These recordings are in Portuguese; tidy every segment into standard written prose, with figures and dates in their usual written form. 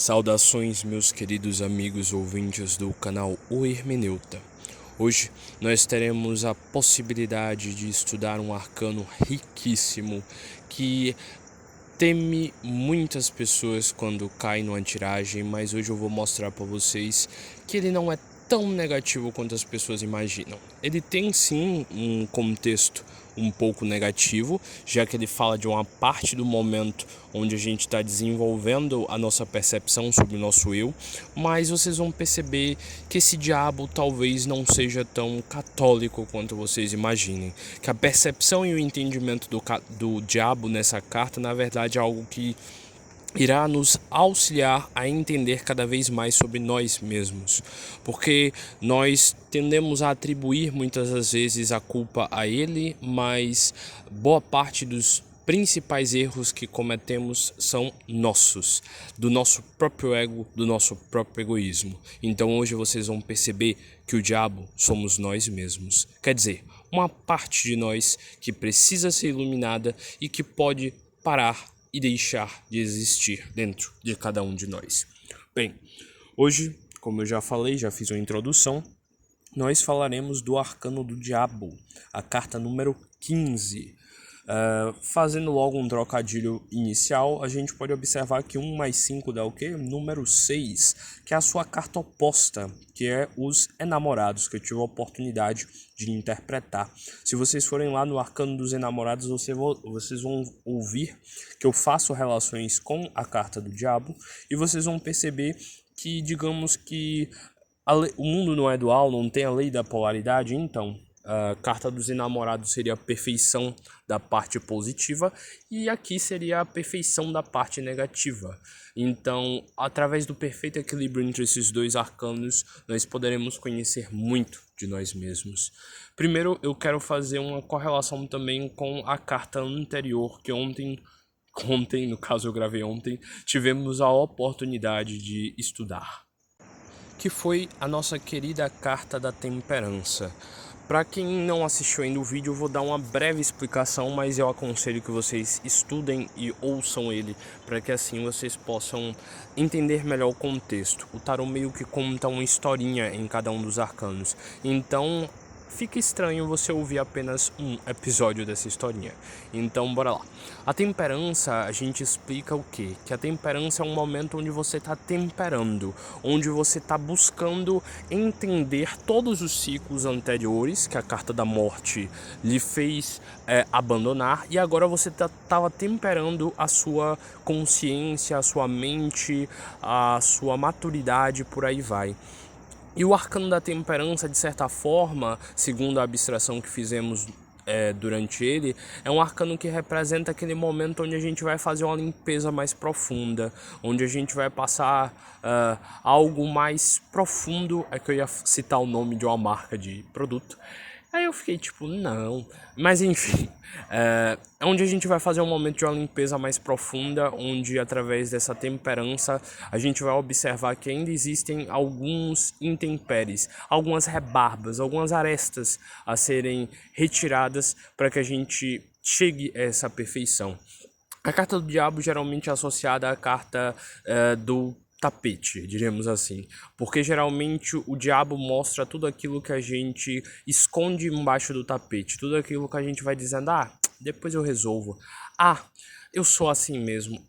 Saudações, meus queridos amigos ouvintes do canal O Hermeneuta. Hoje nós teremos a possibilidade de estudar um arcano riquíssimo que teme muitas pessoas quando cai numa tiragem, mas hoje eu vou mostrar para vocês que ele não é tão negativo quanto as pessoas imaginam. Ele tem sim um contexto um pouco negativo, já que ele fala de uma parte do momento onde a gente está desenvolvendo a nossa percepção sobre o nosso eu, mas vocês vão perceber que esse diabo talvez não seja tão católico quanto vocês imaginem, que a percepção e o entendimento do diabo nessa carta, na verdade, é algo que irá nos auxiliar a entender cada vez mais sobre nós mesmos, porque nós tendemos a atribuir muitas das vezes a culpa a ele, mas boa parte dos principais erros que cometemos são nossos, do nosso próprio ego, do nosso próprio egoísmo. Então hoje vocês vão perceber que o diabo somos nós mesmos, quer dizer, uma parte de nós que precisa ser iluminada e que pode parar e deixar de existir dentro de cada um de nós. Bem, hoje, como eu já falei, já fiz uma introdução, nós falaremos do Arcano do Diabo, a carta número 15. Fazendo logo um trocadilho inicial, a gente pode observar que 1 mais 5 dá o quê? Número 6, que é a sua carta oposta, que é os enamorados, que eu tive a oportunidade de interpretar. Se vocês forem lá no Arcano dos Enamorados, vocês vão ouvir que eu faço relações com a carta do Diabo, e vocês vão perceber que, digamos que o mundo não é dual, não tem a lei da polaridade, então a carta dos enamorados seria a perfeição da parte positiva e aqui seria a perfeição da parte negativa. Então, através do perfeito equilíbrio entre esses dois arcanos, nós poderemos conhecer muito de nós mesmos. Primeiro, eu quero fazer uma correlação também com a carta anterior, que ontem, no caso eu gravei ontem, tivemos a oportunidade de estudar, que foi a nossa querida carta da temperança. Para quem não assistiu ainda o vídeo, eu vou dar uma breve explicação, mas eu aconselho que vocês estudem e ouçam ele, para que assim vocês possam entender melhor o contexto. O tarot meio que conta uma historinha em cada um dos arcanos, então fica estranho você ouvir apenas um episódio dessa historinha. Então, bora lá. A temperança, a gente explica o quê? Que a temperança é um momento onde você está temperando, onde você está buscando entender todos os ciclos anteriores que a carta da morte lhe fez abandonar, e agora você estava temperando a sua consciência, a sua mente, a sua maturidade, por aí vai. E o arcano da temperança, de certa forma, segundo a abstração que fizemos durante ele, é um arcano que representa aquele momento onde a gente vai fazer uma limpeza mais profunda, onde a gente vai passar algo mais profundo. É que eu ia citar o nome de uma marca de produto. Aí eu fiquei tipo, não. Mas enfim, é onde a gente vai fazer um momento de uma limpeza mais profunda, onde através dessa temperança a gente vai observar que ainda existem alguns intempéries, algumas rebarbas, algumas arestas a serem retiradas para que a gente chegue a essa perfeição. A carta do diabo geralmente é associada à carta do tapete, diríamos assim, porque geralmente o diabo mostra tudo aquilo que a gente esconde embaixo do tapete, tudo aquilo que a gente vai dizendo, depois eu resolvo, eu sou assim mesmo,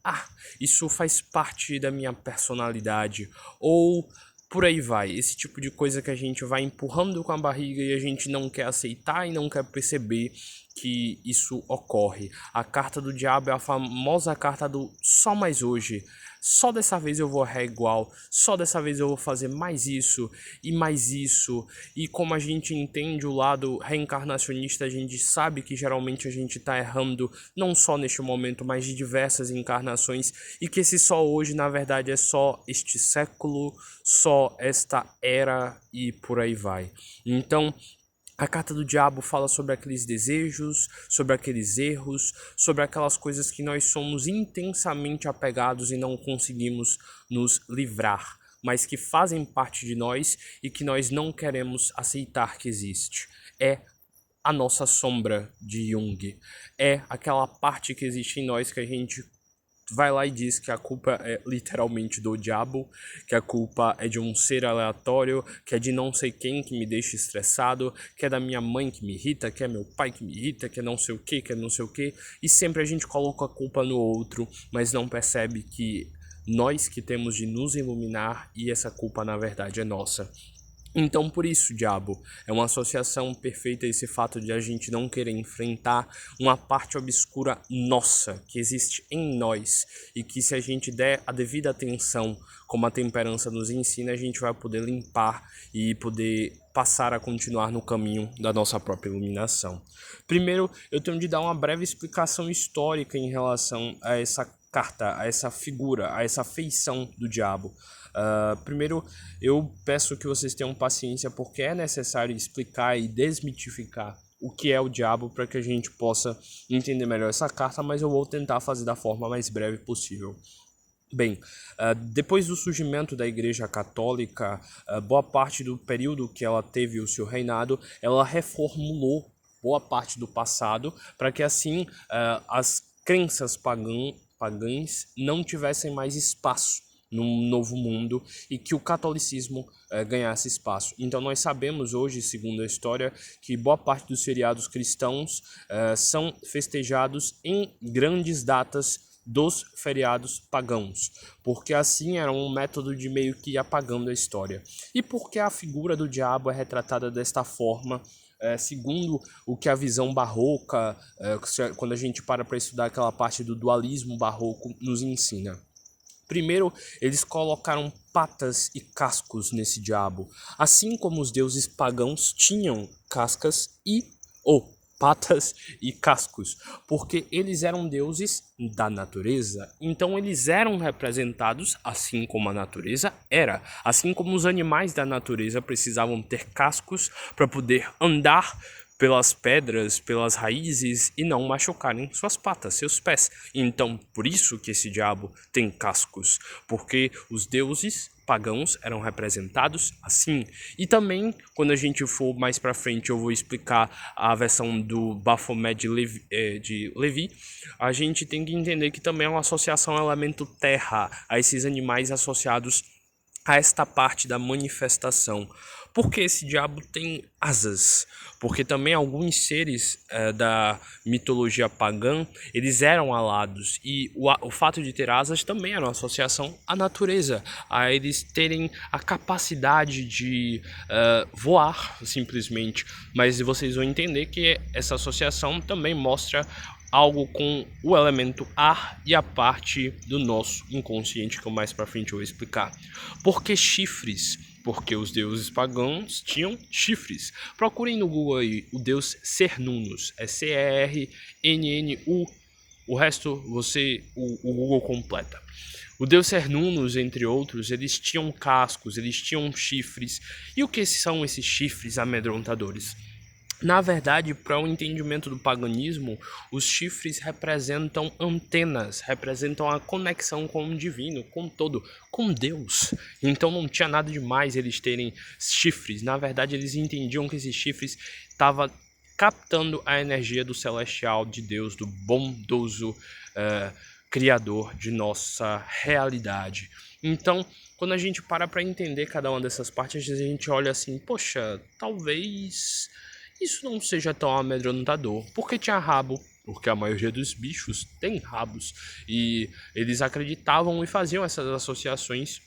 isso faz parte da minha personalidade, ou por aí vai, esse tipo de coisa que a gente vai empurrando com a barriga e a gente não quer aceitar e não quer perceber que isso ocorre. A carta do diabo é a famosa carta do só mais hoje. Só dessa vez eu vou errar igual, só dessa vez eu vou fazer mais isso, e como a gente entende o lado reencarnacionista, a gente sabe que geralmente a gente tá errando não só neste momento, mas de diversas encarnações, e que esse só hoje na verdade é só este século, só esta era e por aí vai. Então, a carta do diabo fala sobre aqueles desejos, sobre aqueles erros, sobre aquelas coisas que nós somos intensamente apegados e não conseguimos nos livrar, mas que fazem parte de nós e que nós não queremos aceitar que existe. É a nossa sombra de Jung. É aquela parte que existe em nós que a gente vai lá e diz que a culpa é literalmente do diabo, que a culpa é de um ser aleatório, que é de não sei quem que me deixa estressado, que é da minha mãe que me irrita, que é meu pai que me irrita, que é não sei o que, e sempre a gente coloca a culpa no outro, mas não percebe que nós que temos de nos iluminar e essa culpa na verdade é nossa. Então, por isso, diabo, é uma associação perfeita esse fato de a gente não querer enfrentar uma parte obscura nossa, que existe em nós, e que se a gente der a devida atenção, como a temperança nos ensina, a gente vai poder limpar e poder passar a continuar no caminho da nossa própria iluminação. Primeiro, eu tenho de dar uma breve explicação histórica em relação a essa carta, a essa figura, a essa feição do diabo. Primeiro, eu peço que vocês tenham paciência porque é necessário explicar e desmitificar o que é o diabo para que a gente possa entender melhor essa carta, mas eu vou tentar fazer da forma mais breve possível. Bem, depois do surgimento da Igreja Católica, boa parte do período que ela teve o seu reinado, ela reformulou boa parte do passado para que assim as crenças pagãs não tivessem mais espaço num novo mundo e que o catolicismo ganhasse espaço. Então nós sabemos hoje, segundo a história, que boa parte dos feriados cristãos são festejados em grandes datas dos feriados pagãos, porque assim era um método de meio que ir apagando a história. E porque a figura do diabo é retratada desta forma, segundo o que a visão barroca, quando a gente para estudar aquela parte do dualismo barroco, nos ensina. Primeiro, eles colocaram patas e cascos nesse diabo, assim como os deuses pagãos tinham cascas patas e cascos, porque eles eram deuses da natureza, então eles eram representados assim como a natureza era, assim como os animais da natureza precisavam ter cascos para poder andar pelas pedras, pelas raízes e não machucarem suas patas, seus pés. Então, por isso que esse diabo tem cascos, porque os deuses pagãos eram representados assim. E também, quando a gente for mais para frente, eu vou explicar a versão do Baphomet de Levi, a gente tem que entender que também é uma associação ao elemento terra, a esses animais associados a esta parte da manifestação. Porque esse diabo tem asas? Porque também alguns seres da mitologia pagã, eles eram alados, e o fato de ter asas também era uma associação à natureza, a eles terem a capacidade de voar, simplesmente. Mas vocês vão entender que essa associação também mostra algo com o elemento ar e a parte do nosso inconsciente, que eu mais pra frente vou explicar. Por que chifres? Porque os deuses pagãos tinham chifres. Procurem no Google aí o deus Cernunnos, é Cernnu. O resto o Google completa. O deus Cernunnos, entre outros, eles tinham cascos, eles tinham chifres. E o que são esses chifres amedrontadores? Na verdade, para o entendimento do paganismo, os chifres representam antenas, representam a conexão com o divino, com todo, com Deus. Então não tinha nada demais eles terem chifres. Na verdade, eles entendiam que esses chifres estavam captando a energia do celestial, de Deus, do bondoso Criador de nossa realidade. Então, quando a gente para entender cada uma dessas partes, a gente olha assim, poxa, talvez isso não seja tão amedrontador. Porque tinha rabo, porque a maioria dos bichos tem rabos. E eles acreditavam e faziam essas associações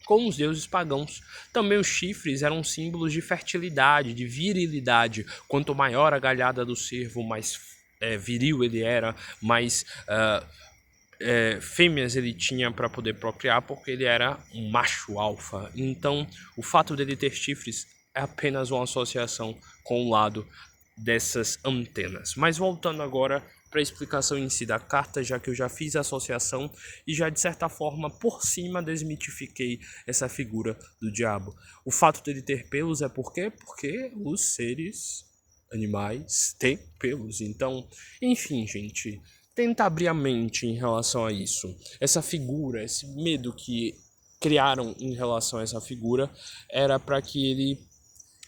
com os deuses pagãos. Também os chifres eram símbolos de fertilidade, de virilidade. Quanto maior a galhada do cervo, mais viril ele era, mais fêmeas ele tinha para poder procriar, porque ele era um macho alfa. Então, o fato dele ter chifres é apenas uma associação com o lado dessas antenas. Mas voltando agora para a explicação em si da carta, já que eu já fiz a associação e já de certa forma por cima desmitifiquei essa figura do diabo. O fato dele ter pelos é por quê? Porque os seres animais têm pelos. Então, enfim, gente, tenta abrir a mente em relação a isso. Essa figura, esse medo que criaram em relação a essa figura era para que ele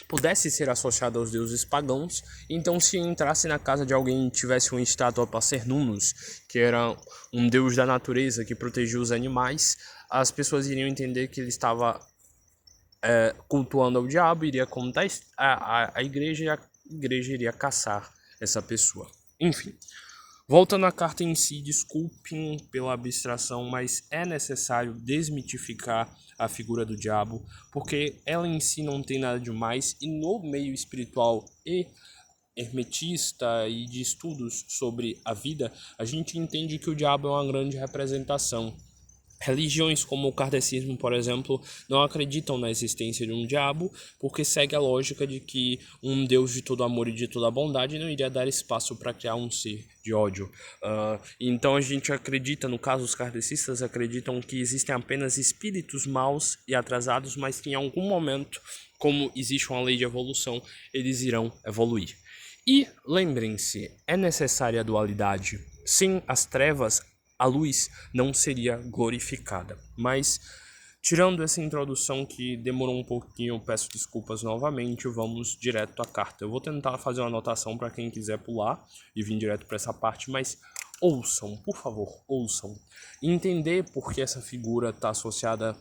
pudesse ser associado aos deuses pagãos. Então, se entrasse na casa de alguém e tivesse uma estátua para Cernunnos, que era um deus da natureza que protegia os animais, as pessoas iriam entender que ele estava cultuando ao diabo, iria contar a igreja, e a igreja iria caçar essa pessoa. Enfim, voltando à carta em si, desculpem pela abstração, mas é necessário desmitificar a figura do diabo, porque ela em si não tem nada demais, e no meio espiritual e hermetista e de estudos sobre a vida, a gente entende que o diabo é uma grande representação. Religiões como o kardecismo, por exemplo, não acreditam na existência de um diabo, porque segue a lógica de que um Deus de todo amor e de toda bondade não iria dar espaço para criar um ser de ódio. Então a gente acredita, no caso os kardecistas acreditam que existem apenas espíritos maus e atrasados, mas que em algum momento, como existe uma lei de evolução, eles irão evoluir. E lembrem-se, é necessária a dualidade. Sem as trevas, a luz não seria glorificada. Mas, tirando essa introdução que demorou um pouquinho, eu peço desculpas novamente, vamos direto à carta. Eu vou tentar fazer uma anotação para quem quiser pular e vir direto para essa parte, mas ouçam, por favor, ouçam. Entender por que essa figura está associada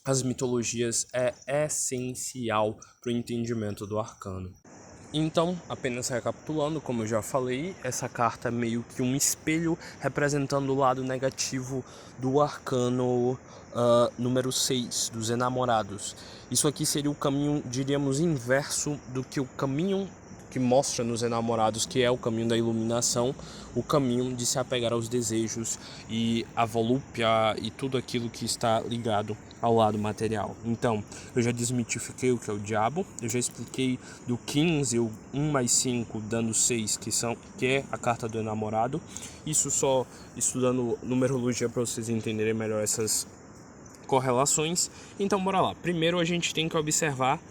às mitologias é essencial para o entendimento do arcano. Então, apenas recapitulando, como eu já falei, essa carta é meio que um espelho representando o lado negativo do arcano número 6, dos enamorados. Isso aqui seria o caminho, diríamos, inverso do que o caminho que mostra nos enamorados, que é o caminho da iluminação, o caminho de se apegar aos desejos e a volúpia e tudo aquilo que está ligado ao lado material. Então, eu já desmitifiquei o que é o diabo, eu já expliquei do 15, o 1 mais 5 dando 6, que é a carta do enamorado. Isso só estudando numerologia para vocês entenderem melhor essas correlações. Então, bora lá. Primeiro a gente tem que observar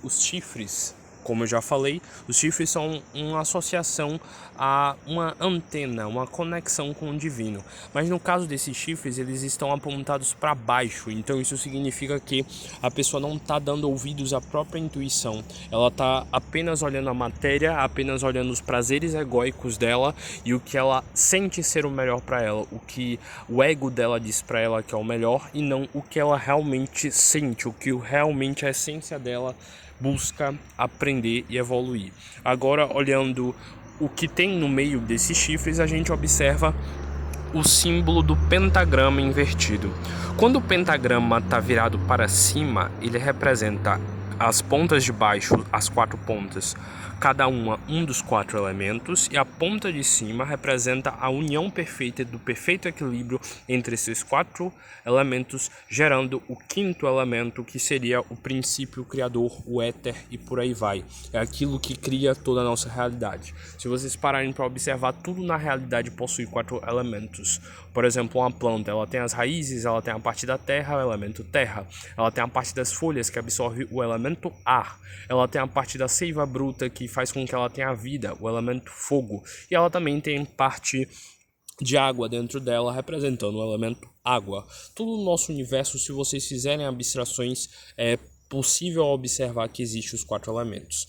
os chifres. Como eu já falei, os chifres são uma associação a uma antena, uma conexão com o divino. Mas no caso desses chifres, eles estão apontados para baixo. Então isso significa que a pessoa não está dando ouvidos à própria intuição. Ela está apenas olhando a matéria, apenas olhando os prazeres egóicos dela e o que ela sente ser o melhor para ela. O que o ego dela diz para ela que é o melhor e não o que ela realmente sente, o que realmente a essência dela busca aprender e evoluir. Agora, olhando o que tem no meio desses chifres, a gente observa o símbolo do pentagrama invertido. Quando o pentagrama está virado para cima, ele representa as pontas de baixo, as 4 pontas, cada uma um dos 4 elementos, e a ponta de cima representa a união perfeita do perfeito equilíbrio entre esses 4 elementos, gerando o 5º elemento, que seria o princípio criador, o éter, e por aí vai. É aquilo que cria toda a nossa realidade. Se vocês pararem para observar, tudo na realidade possui 4 elementos. Por exemplo, uma planta, ela tem as raízes, ela tem a parte da terra, o elemento terra. Ela tem a parte das folhas, que absorve o elemento ar. Ela tem a parte da seiva bruta, que faz com que ela tenha vida, o elemento fogo. E ela também tem parte de água dentro dela, representando o elemento água. Tudo no nosso universo, se vocês fizerem abstrações, é possível observar que existem os 4 elementos.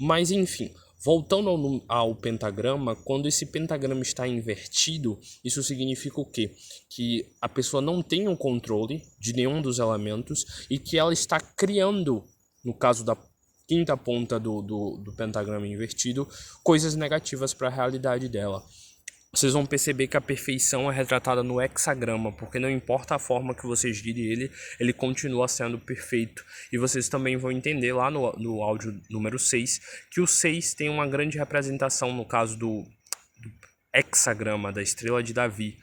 Mas enfim, voltando ao pentagrama, quando esse pentagrama está invertido, isso significa o quê? Que a pessoa não tem o controle de nenhum dos elementos e que ela está criando, no caso da 5ª ponta do pentagrama invertido, coisas negativas para a realidade dela. Vocês vão perceber que a perfeição é retratada no hexagrama, porque não importa a forma que vocês girem ele, ele continua sendo perfeito. E vocês também vão entender lá no áudio número 6, que o 6 tem uma grande representação no caso do hexagrama, da estrela de Davi.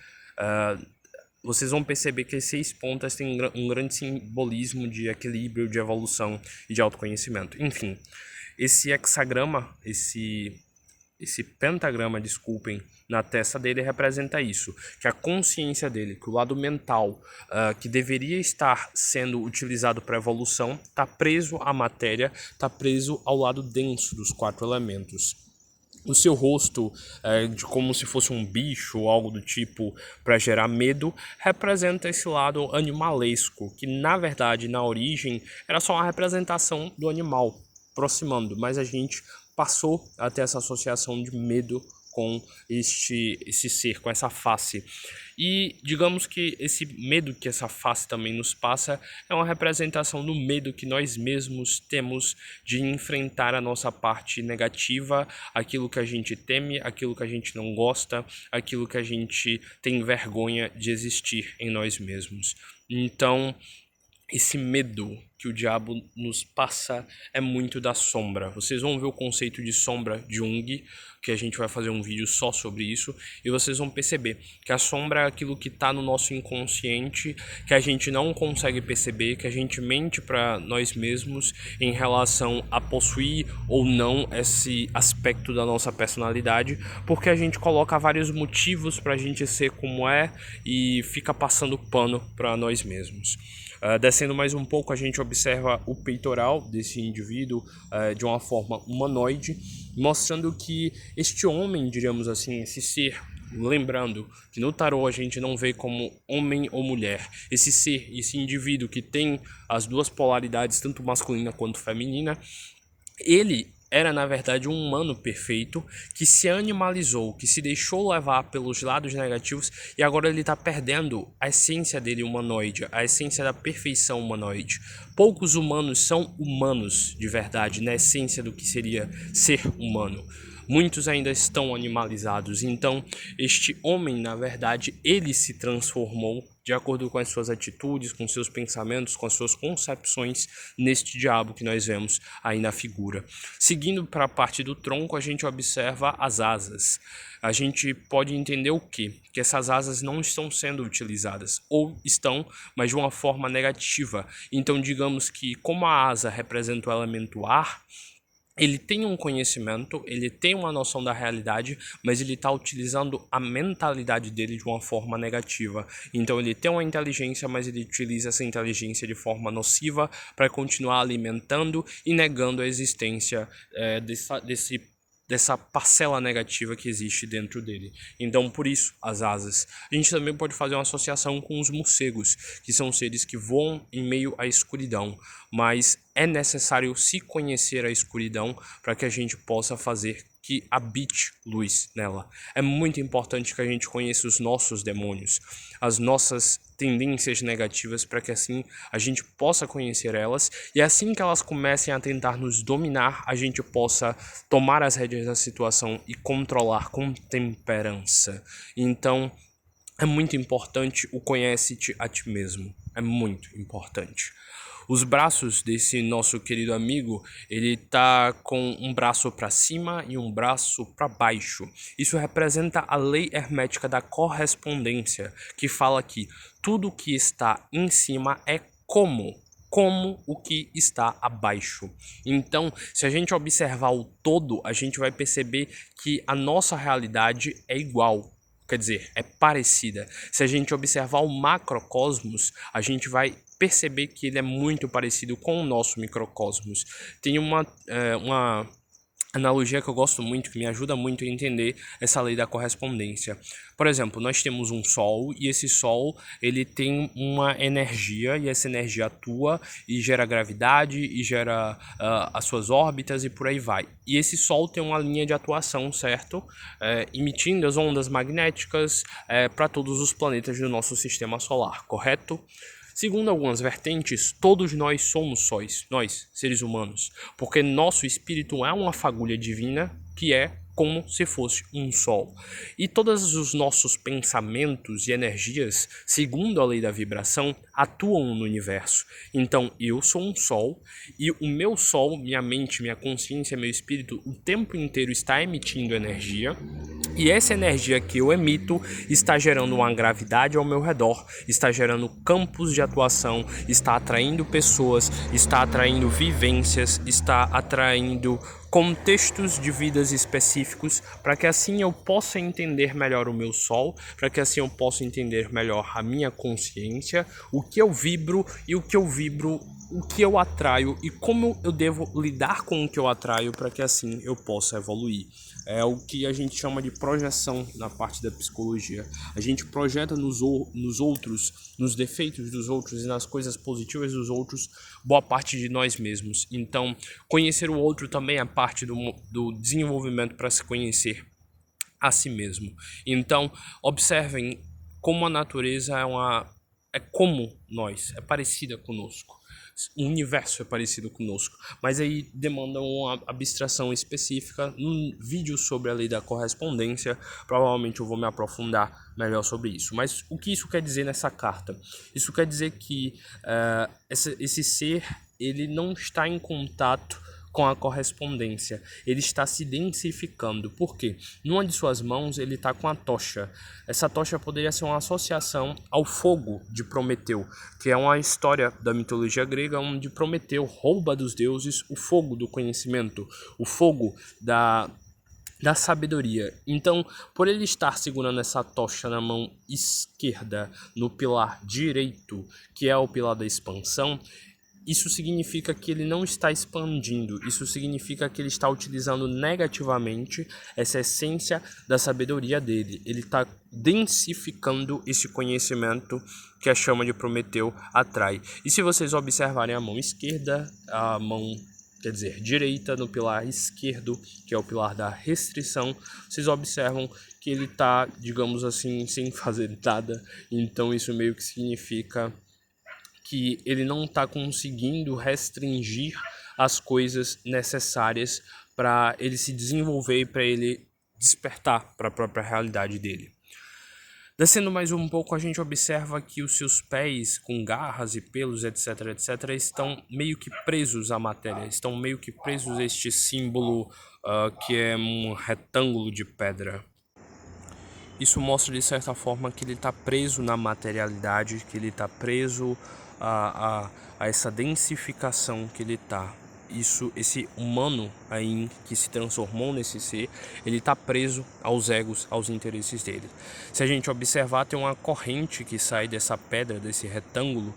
Vocês vão perceber que as 6 pontas têm um grande simbolismo de equilíbrio, de evolução e de autoconhecimento. Enfim, esse hexagrama, esse pentagrama, desculpem, na testa dele representa isso, que a consciência dele, que o lado mental que deveria estar sendo utilizado para evolução, está preso à matéria, está preso ao lado denso dos 4 elementos. O seu rosto, de como se fosse um bicho ou algo do tipo para gerar medo, representa esse lado animalesco, que na verdade, na origem, era só uma representação do animal. aproximando, mas a gente passou a ter essa associação de medo com esse ser, com essa face. E digamos que esse medo que essa face também nos passa é uma representação do medo que nós mesmos temos de enfrentar a nossa parte negativa, aquilo que a gente teme, aquilo que a gente não gosta, aquilo que a gente tem vergonha de existir em nós mesmos. Então, esse medo que o diabo nos passa é muito da sombra. Vocês vão ver o conceito de sombra de Jung, que a gente vai fazer um vídeo só sobre isso, e vocês vão perceber que a sombra é aquilo que está no nosso inconsciente, que a gente não consegue perceber, que a gente mente para nós mesmos em relação a possuir ou não esse aspecto da nossa personalidade, porque a gente coloca vários motivos para a gente ser como é e fica passando pano para nós mesmos. Descendo mais um pouco, a gente observa o peitoral desse indivíduo de uma forma humanoide, mostrando que este homem, diríamos assim, esse ser, lembrando que no tarô a gente não vê como homem ou mulher, esse ser, esse indivíduo que tem as duas polaridades, tanto masculina quanto feminina, ele era, na verdade, um humano perfeito que se animalizou, que se deixou levar pelos lados negativos e agora ele está perdendo a essência dele humanoide, a essência da perfeição humanoide. Poucos humanos são humanos de verdade, na essência do que seria ser humano. Muitos ainda estão animalizados, então este homem, na verdade, ele se transformou de acordo com as suas atitudes, com seus pensamentos, com as suas concepções neste diabo que nós vemos aí na figura. Seguindo para a parte do tronco, a gente observa as asas. A gente pode entender o quê? Que essas asas não estão sendo utilizadas, ou estão, mas de uma forma negativa. Então, digamos que como a asa representa o elemento ar, ele tem um conhecimento, ele tem uma noção da realidade, mas ele está utilizando a mentalidade dele de uma forma negativa. Então ele tem uma inteligência, mas ele utiliza essa inteligência de forma nociva para continuar alimentando e negando a existência dessa parcela negativa que existe dentro dele. Então, por isso, as asas. A gente também pode fazer uma associação com os morcegos, que são seres que voam em meio à escuridão, mas é necessário se conhecer a escuridão para que a gente possa fazer que habite luz nela. É muito importante que a gente conheça os nossos demônios, as nossas tendências negativas, para que assim a gente possa conhecer elas e assim que elas comecem a tentar nos dominar, a gente possa tomar as rédeas da situação e controlar com temperança. Então, é muito importante o conhece-te a ti mesmo. É muito importante. Os braços desse nosso querido amigo, ele tá com um braço para cima e um braço para baixo. Isso representa a lei hermética da correspondência, que fala que tudo que está em cima é como o que está abaixo. Então, se a gente observar o todo, a gente vai perceber que a nossa realidade é igual. Quer dizer, é parecida. Se a gente observar o macrocosmos, a gente vai perceber que ele é muito parecido com o nosso microcosmos. Tem uma analogia que eu gosto muito, que me ajuda muito a entender essa lei da correspondência. Por exemplo, nós temos um Sol e esse Sol ele tem uma energia e essa energia atua e gera gravidade e gera as suas órbitas e por aí vai. E esse Sol tem uma linha de atuação, certo? Emitindo as ondas magnéticas para todos os planetas do nosso sistema solar, correto? Segundo algumas vertentes, todos nós somos sóis, nós, seres humanos, porque nosso espírito é uma fagulha divina que é como se fosse um sol. E todos os nossos pensamentos e energias, segundo a lei da vibração, atuam no universo. Então, eu sou um sol e o meu sol, minha mente, minha consciência, meu espírito, o tempo inteiro está emitindo energia. E essa energia que eu emito está gerando uma gravidade ao meu redor, está gerando campos de atuação, está atraindo pessoas, está atraindo vivências, está atraindo contextos de vidas específicos, para que assim eu possa entender melhor o meu sol, para que assim eu possa entender melhor a minha consciência, o que eu vibro e o que eu vibro o que eu atraio e como eu devo lidar com o que eu atraio para que assim eu possa evoluir. É o que a gente chama de projeção na parte da psicologia. A gente projeta nos outros, nos defeitos dos outros e nas coisas positivas dos outros, boa parte de nós mesmos. Então, conhecer o outro também é parte do desenvolvimento para se conhecer a si mesmo. Então, observem como a natureza é como nós, é parecida conosco. O universo é parecido conosco, mas aí demanda uma abstração específica. Num vídeo sobre a lei da correspondência, provavelmente eu vou me aprofundar melhor sobre isso. Mas o que isso quer dizer nessa carta? Isso quer dizer que esse ser, ele não está em contato com a correspondência, ele está se densificando. Por quê? Numa de suas mãos ele está com a tocha. Essa tocha poderia ser uma associação ao fogo de Prometeu, que é uma história da mitologia grega onde Prometeu rouba dos deuses o fogo do conhecimento, o fogo da sabedoria. Então, por ele estar segurando essa tocha na mão esquerda, no pilar direito, que é o pilar da expansão, isso significa que ele não está expandindo, isso significa que ele está utilizando negativamente essa essência da sabedoria dele. Ele está densificando esse conhecimento que a chama de Prometeu atrai. E se vocês observarem a mão esquerda, a mão, quer dizer, direita no pilar esquerdo, que é o pilar da restrição, vocês observam que ele está, digamos assim, sem fazer nada. Então isso meio que significa que ele não está conseguindo restringir as coisas necessárias para ele se desenvolver e para ele despertar para a própria realidade dele. Descendo mais um pouco, a gente observa que os seus pés, com garras e pelos, etc, etc, estão meio que presos à matéria, estão meio que presos a este símbolo que é um retângulo de pedra. Isso mostra de certa forma que ele está preso na materialidade, que ele está preso a essa densificação que ele está. Esse humano aí que se transformou nesse ser, ele está preso aos egos, aos interesses dele. Se a gente observar, tem uma corrente que sai dessa pedra, desse retângulo,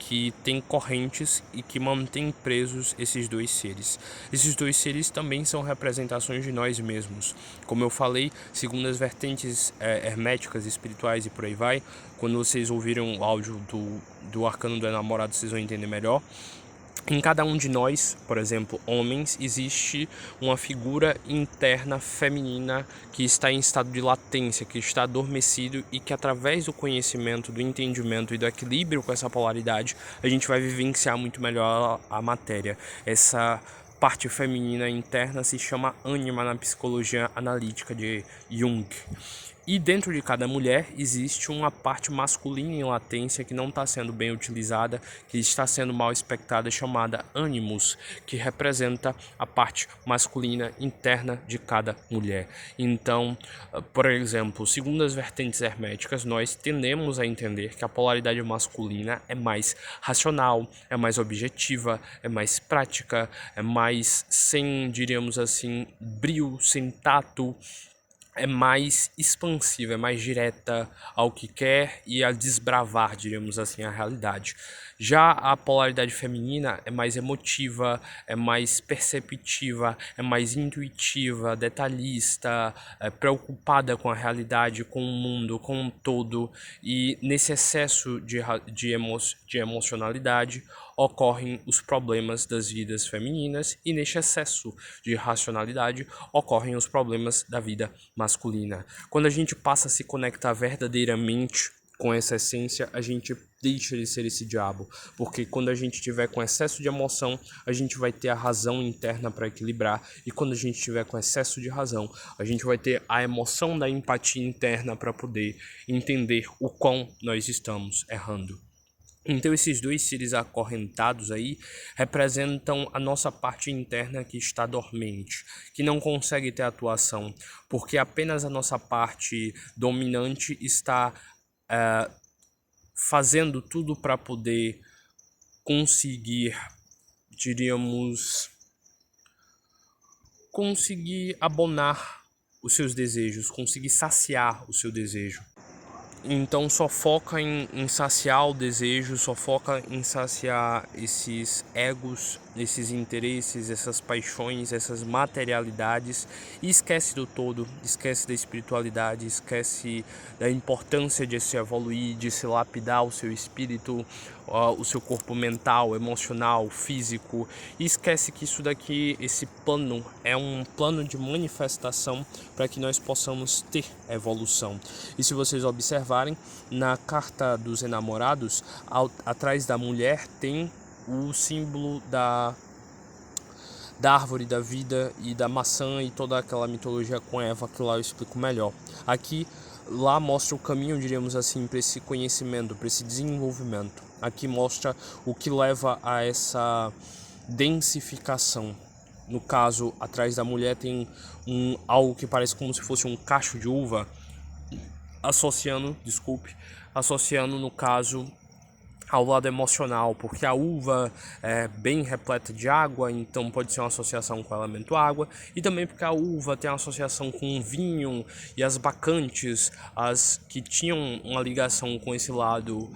que tem correntes e que mantém presos esses dois seres. Esses dois seres também são representações de nós mesmos. Como eu falei, segundo as vertentes herméticas, espirituais e por aí vai, quando vocês ouviram o áudio do Arcano do Enamorado, vocês vão entender melhor. Em cada um de nós, por exemplo, homens, existe uma figura interna feminina que está em estado de latência, que está adormecido e que através do conhecimento, do entendimento e do equilíbrio com essa polaridade, a gente vai vivenciar muito melhor a matéria. Essa parte feminina interna se chama ânima na psicologia analítica de Jung. E dentro de cada mulher existe uma parte masculina em latência que não está sendo bem utilizada, que está sendo mal expectada, chamada ânimos, que representa a parte masculina interna de cada mulher. Então, por exemplo, segundo as vertentes herméticas, nós tendemos a entender que a polaridade masculina é mais racional, é mais objetiva, é mais prática, é mais sem, diríamos assim, brio, sem tato, é mais expansiva, é mais direta ao que quer e a desbravar, diríamos assim, a realidade. Já a polaridade feminina é mais emotiva, é mais perceptiva, é mais intuitiva, detalhista, preocupada com a realidade, com o mundo, com um todo. E nesse excesso de emocionalidade ocorrem os problemas das vidas femininas e neste excesso de racionalidade ocorrem os problemas da vida masculina. Quando a gente passa a se conectar verdadeiramente com essa essência, a gente deixa de ser esse diabo, porque quando a gente tiver com excesso de emoção, a gente vai ter a razão interna para equilibrar, e quando a gente tiver com excesso de razão, a gente vai ter a emoção da empatia interna para poder entender o quão nós estamos errando. Então esses dois seres acorrentados aí representam a nossa parte interna que está dormente, que não consegue ter atuação, porque apenas a nossa parte dominante está fazendo tudo para poder conseguir, diríamos, conseguir abonar os seus desejos, conseguir saciar o seu desejo. Então só foca em saciar o desejo, só foca em saciar esses egos, esses interesses, essas paixões, essas materialidades, e esquece do todo, esquece da espiritualidade, esquece da importância de se evoluir, de se lapidar o seu espírito, o seu corpo mental, emocional, físico, e esquece que isso daqui, esse plano, é um plano de manifestação para que nós possamos ter evolução. E se vocês observarem, na carta dos enamorados, atrás da mulher tem o símbolo da árvore da vida e da maçã e toda aquela mitologia com Eva, que lá eu explico melhor. Aqui, lá mostra o caminho, diríamos assim, para esse conhecimento, para esse desenvolvimento. Aqui mostra o que leva a essa densificação. No caso, atrás da mulher tem algo que parece como se fosse um cacho de uva, associando no caso ao lado emocional, porque a uva é bem repleta de água, então pode ser uma associação com o elemento água, e também porque a uva tem uma associação com o vinho, e as bacantes, as que tinham uma ligação com esse lado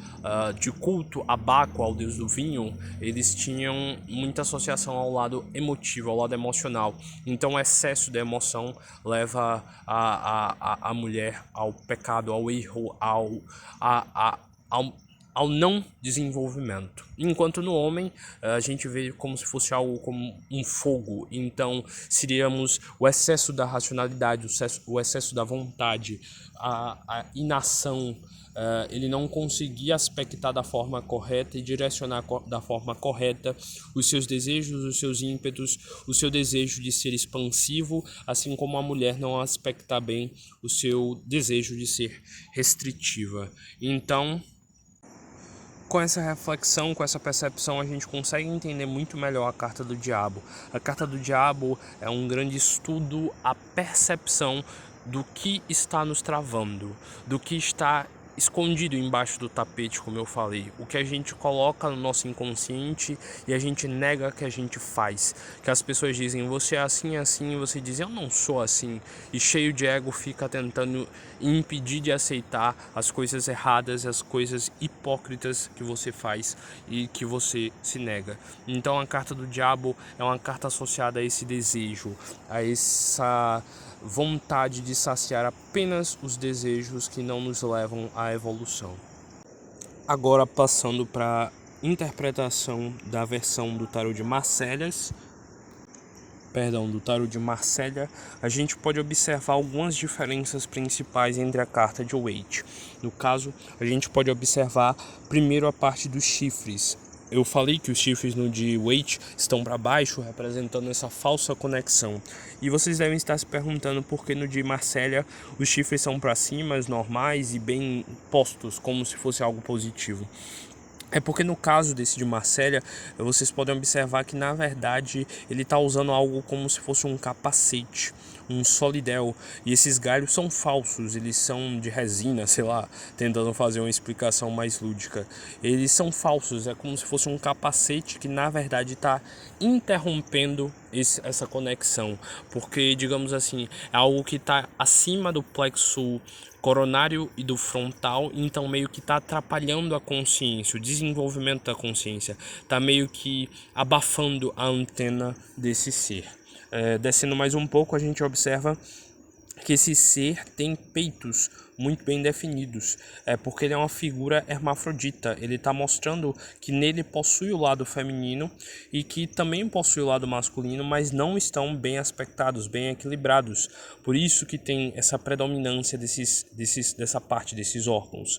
de culto a Baco, ao deus do vinho, eles tinham muita associação ao lado emotivo, ao lado emocional. Então o excesso de emoção leva a mulher ao pecado, ao erro, ao não desenvolvimento. Enquanto no homem, a gente vê como se fosse algo como um fogo. Então, seríamos o excesso da racionalidade, o excesso da vontade, a inação, ele não conseguir aspectar da forma correta e direcionar da forma correta os seus desejos, os seus ímpetos, o seu desejo de ser expansivo, assim como a mulher não aspectar bem o seu desejo de ser restritiva. Então, com essa reflexão, com essa percepção, a gente consegue entender muito melhor a carta do diabo. A carta do diabo é um grande estudo à percepção do que está nos travando, do que está escondido embaixo do tapete, como eu falei, o que a gente coloca no nosso inconsciente e a gente nega que a gente faz, que as pessoas dizem, você é assim, assim, e você diz, eu não sou assim, e cheio de ego fica tentando impedir de aceitar as coisas erradas, as coisas hipócritas que você faz e que você se nega. Então a carta do diabo é uma carta associada a esse desejo, a essa vontade de saciar apenas os desejos que não nos levam à evolução. Agora passando para interpretação da versão do tarô de Marselha, a gente pode observar algumas diferenças principais entre a carta de Waite. No caso, a gente pode observar primeiro a parte dos chifres. Eu falei que os chifres no de Waite estão para baixo, representando essa falsa conexão. E vocês devem estar se perguntando por que no de Marselha os chifres são para cima, normais e bem postos, como se fosse algo positivo. É porque no caso desse de Marselha, vocês podem observar que na verdade ele está usando algo como se fosse um capacete, um solidel, e esses galhos são falsos, eles são de resina, sei lá, tentando fazer uma explicação mais lúdica. Eles são falsos, é como se fosse um capacete que na verdade está interrompendo essa conexão, porque digamos assim, é algo que está acima do plexo coronário e do frontal, então meio que está atrapalhando a consciência, o desenvolvimento da consciência, está meio que abafando a antena desse ser. Descendo mais um pouco, a gente observa que esse ser tem peitos muito bem definidos, porque ele é uma figura hermafrodita, ele está mostrando que nele possui o lado feminino e que também possui o lado masculino, mas não estão bem aspectados, bem equilibrados, por isso que tem essa predominância dessa parte desses órgãos.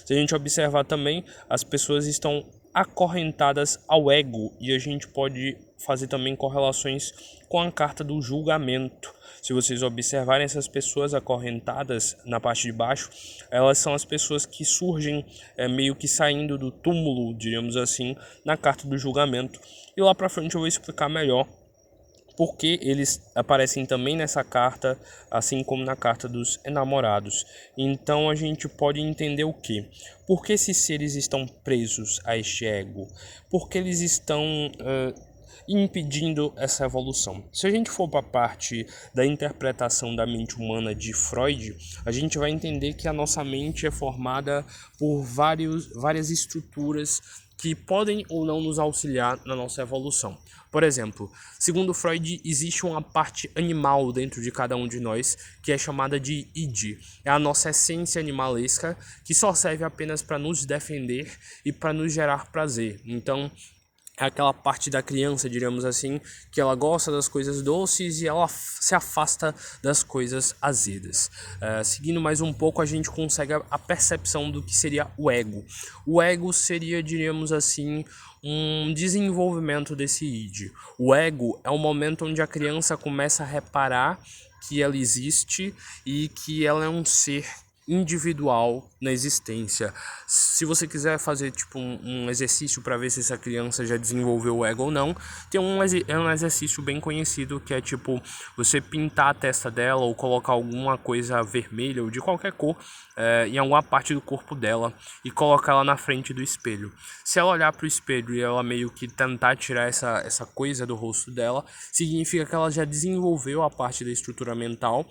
Se a gente observar também, as pessoas estão acorrentadas ao ego, e a gente pode fazer também correlações com a carta do julgamento. Se vocês observarem essas pessoas acorrentadas na parte de baixo, elas são as pessoas que surgem meio que saindo do túmulo, diríamos assim, na carta do julgamento. E lá para frente eu vou explicar melhor porque eles aparecem também nessa carta, assim como na carta dos enamorados. Então a gente pode entender o quê? Por que esses seres estão presos a este ego? Porque eles estão impedindo essa evolução. Se a gente for para a parte da interpretação da mente humana de Freud, a gente vai entender que a nossa mente é formada por várias estruturas que podem ou não nos auxiliar na nossa evolução. Por exemplo, segundo Freud, existe uma parte animal dentro de cada um de nós que é chamada de id. É a nossa essência animalesca que só serve apenas para nos defender e para nos gerar prazer. Então, é aquela parte da criança, diríamos assim, que ela gosta das coisas doces e ela se afasta das coisas azedas. Seguindo mais um pouco, a gente consegue a percepção do que seria o ego. O ego seria, diríamos assim, um desenvolvimento desse id. O ego é o momento onde a criança começa a reparar que ela existe e que ela é um ser individual na existência. Se você quiser fazer tipo um exercício para ver se essa criança já desenvolveu o ego ou não, tem um exercício bem conhecido que é tipo você pintar a testa dela ou colocar alguma coisa vermelha ou de qualquer cor em alguma parte do corpo dela e colocar ela na frente do espelho. Se ela olhar para o espelho e ela meio que tentar tirar essa coisa do rosto dela, significa que ela já desenvolveu a parte da estrutura mental,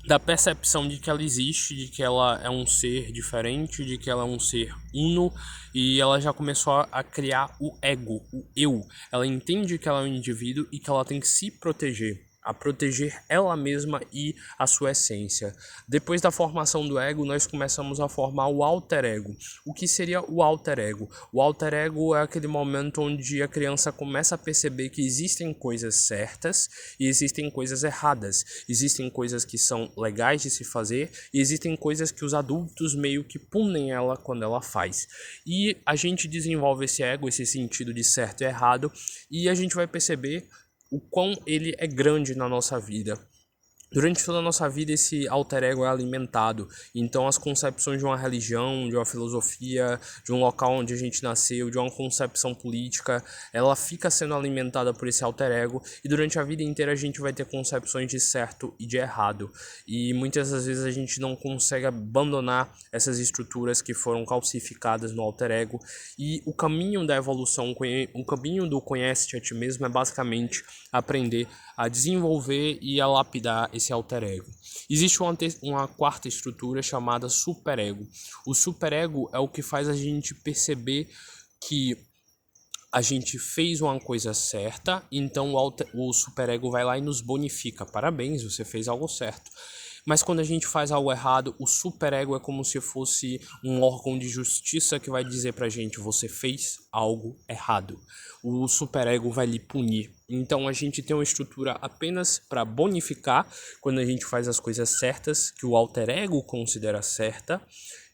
da percepção de que ela existe, de que ela é um ser diferente, de que ela é um ser uno, e ela já começou a criar o ego, o eu. Ela entende que ela é um indivíduo e que ela tem que se proteger, a proteger ela mesma e a sua essência. Depois da formação do ego, nós começamos a formar o alter ego. O que seria o alter ego? O alter ego é aquele momento onde a criança começa a perceber que existem coisas certas e existem coisas erradas. Existem coisas que são legais de se fazer e existem coisas que os adultos meio que punem ela quando ela faz. E a gente desenvolve esse ego, esse sentido de certo e errado, e a gente vai perceber o quão ele é grande na nossa vida. Durante toda a nossa vida, esse alter ego é alimentado. Então, as concepções de uma religião, de uma filosofia, de um local onde a gente nasceu, de uma concepção política, ela fica sendo alimentada por esse alter ego. E durante a vida inteira, a gente vai ter concepções de certo e de errado. E muitas das vezes a gente não consegue abandonar essas estruturas que foram calcificadas no alter ego. E o caminho da evolução, o caminho do conhece-te a ti mesmo é basicamente aprender a desenvolver e a lapidar esse alter ego. Existe uma quarta estrutura chamada superego. O superego é o que faz a gente perceber que a gente fez uma coisa certa, então o superego vai lá e nos bonifica. Parabéns, você fez algo certo. Mas quando a gente faz algo errado, o superego é como se fosse um órgão de justiça que vai dizer pra gente: você fez algo errado. O superego vai lhe punir. Então a gente tem uma estrutura apenas para bonificar quando a gente faz as coisas certas, que o alter ego considera certa.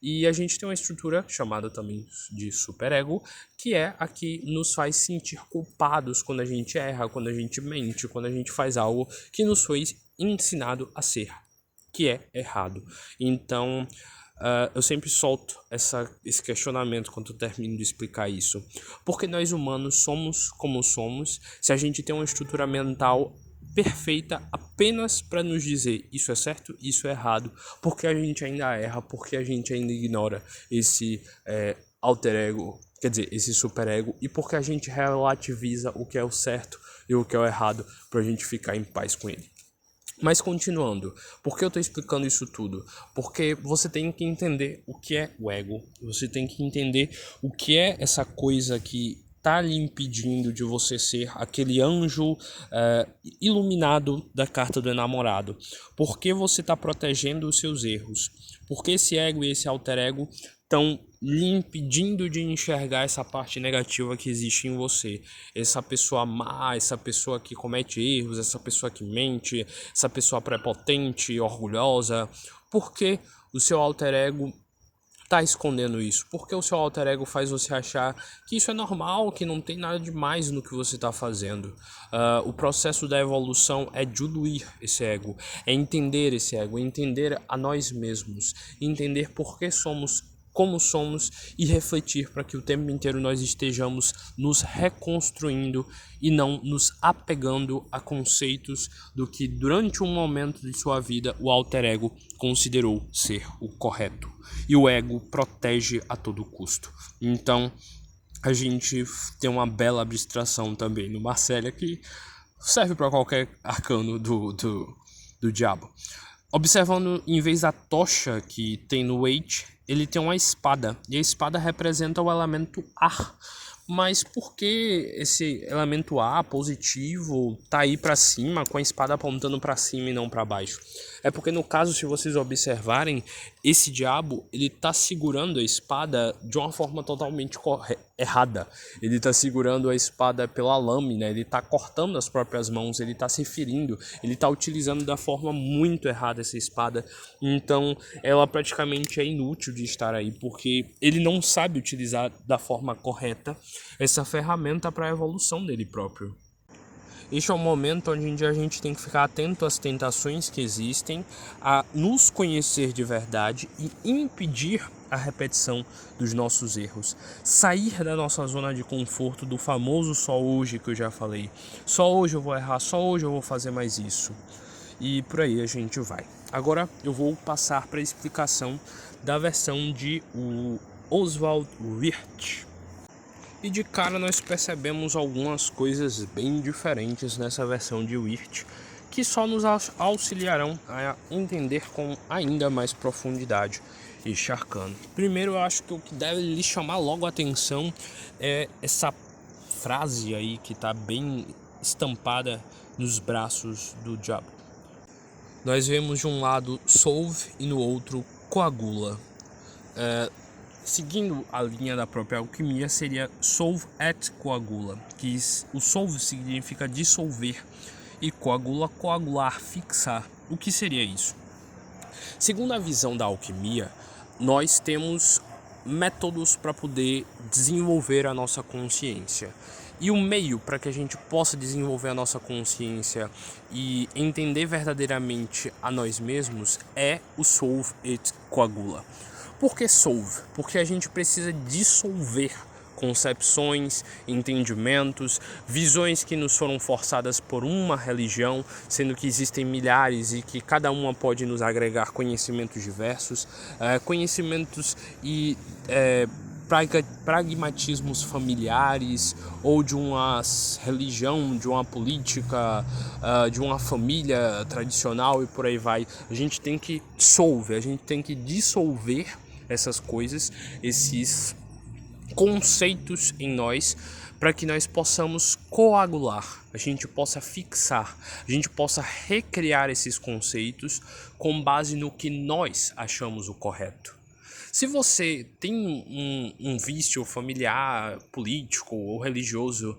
E a gente tem uma estrutura chamada também de superego, que é a que nos faz sentir culpados quando a gente erra, quando a gente mente, quando a gente faz algo que nos foi ensinado a ser, que é errado. Então, eu sempre solto esse questionamento quando eu termino de explicar isso. Porque nós humanos somos como somos se a gente tem uma estrutura mental perfeita apenas para nos dizer isso é certo, isso é errado, porque a gente ainda erra, porque a gente ainda ignora esse alter ego, quer dizer, esse superego, e porque a gente relativiza o que é o certo e o que é o errado para a gente ficar em paz com ele. Mas continuando, por que eu estou explicando isso tudo? Porque você tem que entender o que é o ego, você tem que entender o que é essa coisa que está lhe impedindo de você ser aquele anjo iluminado da carta do enamorado. Por que você está protegendo os seus erros? Porque esse ego e esse alter ego estão lhe impedindo de enxergar essa parte negativa que existe em você. Essa pessoa má, essa pessoa que comete erros, essa pessoa que mente, essa pessoa prepotente, orgulhosa. Por que o seu alter ego está escondendo isso? Porque o seu alter ego faz você achar que isso é normal, que não tem nada demais no que você está fazendo. O processo da evolução é diluir esse ego, é entender esse ego, é entender a nós mesmos, entender por que somos como somos e refletir para que o tempo inteiro nós estejamos nos reconstruindo e não nos apegando a conceitos do que durante um momento de sua vida o alter ego considerou ser o correto. E o ego protege a todo custo. Então, a gente tem uma bela abstração também no Marselha que serve para qualquer arcano do diabo. Observando, em vez da tocha que tem no Wait, ele tem uma espada, e a espada representa o elemento ar. Mas por que esse elemento ar positivo tá aí para cima, com a espada apontando para cima e não para baixo? É porque no caso, se vocês observarem, esse diabo, ele tá segurando a espada de uma forma totalmente errada. Ele tá segurando a espada pela lâmina, ele tá cortando as próprias mãos, ele tá se ferindo, ele tá utilizando da forma muito errada essa espada. Então, ela praticamente é inútil de estar aí, porque ele não sabe utilizar da forma correta essa ferramenta para a evolução dele próprio. Este é o momento onde a gente tem que ficar atento às tentações que existem, a nos conhecer de verdade e impedir a repetição dos nossos erros. Sair da nossa zona de conforto, do famoso só hoje que eu já falei. Só hoje eu vou errar, só hoje eu vou fazer mais isso. E por aí a gente vai. Agora eu vou passar para a explicação da versão de Oswald Wirth. E de cara nós percebemos algumas coisas bem diferentes nessa versão de Wirth, que só nos auxiliarão a entender com ainda mais profundidade este arcano. Primeiro, eu acho que o que deve lhe chamar logo a atenção é essa frase aí que está bem estampada nos braços do diabo. Nós vemos de um lado solve e no outro coagula. Seguindo a linha da própria alquimia, seria solve et coagula, que o solve significa dissolver e coagula, coagular, fixar. O que seria isso? Segundo a visão da alquimia, nós temos métodos para poder desenvolver a nossa consciência. E o meio para que a gente possa desenvolver a nossa consciência e entender verdadeiramente a nós mesmos é o solve et coagula. Por que solve? Porque a gente precisa dissolver concepções, entendimentos, visões que nos foram forçadas por uma religião, sendo que existem milhares e que cada uma pode nos agregar conhecimentos diversos, conhecimentos e pragmatismos familiares ou de uma religião, de uma política, de uma família tradicional e por aí vai. A gente tem que a gente tem que dissolver essas coisas, esses conceitos em nós, para que nós possamos coagular, a gente possa fixar, a gente possa recriar esses conceitos com base no que nós achamos o correto. Se você tem um vício familiar, político ou religioso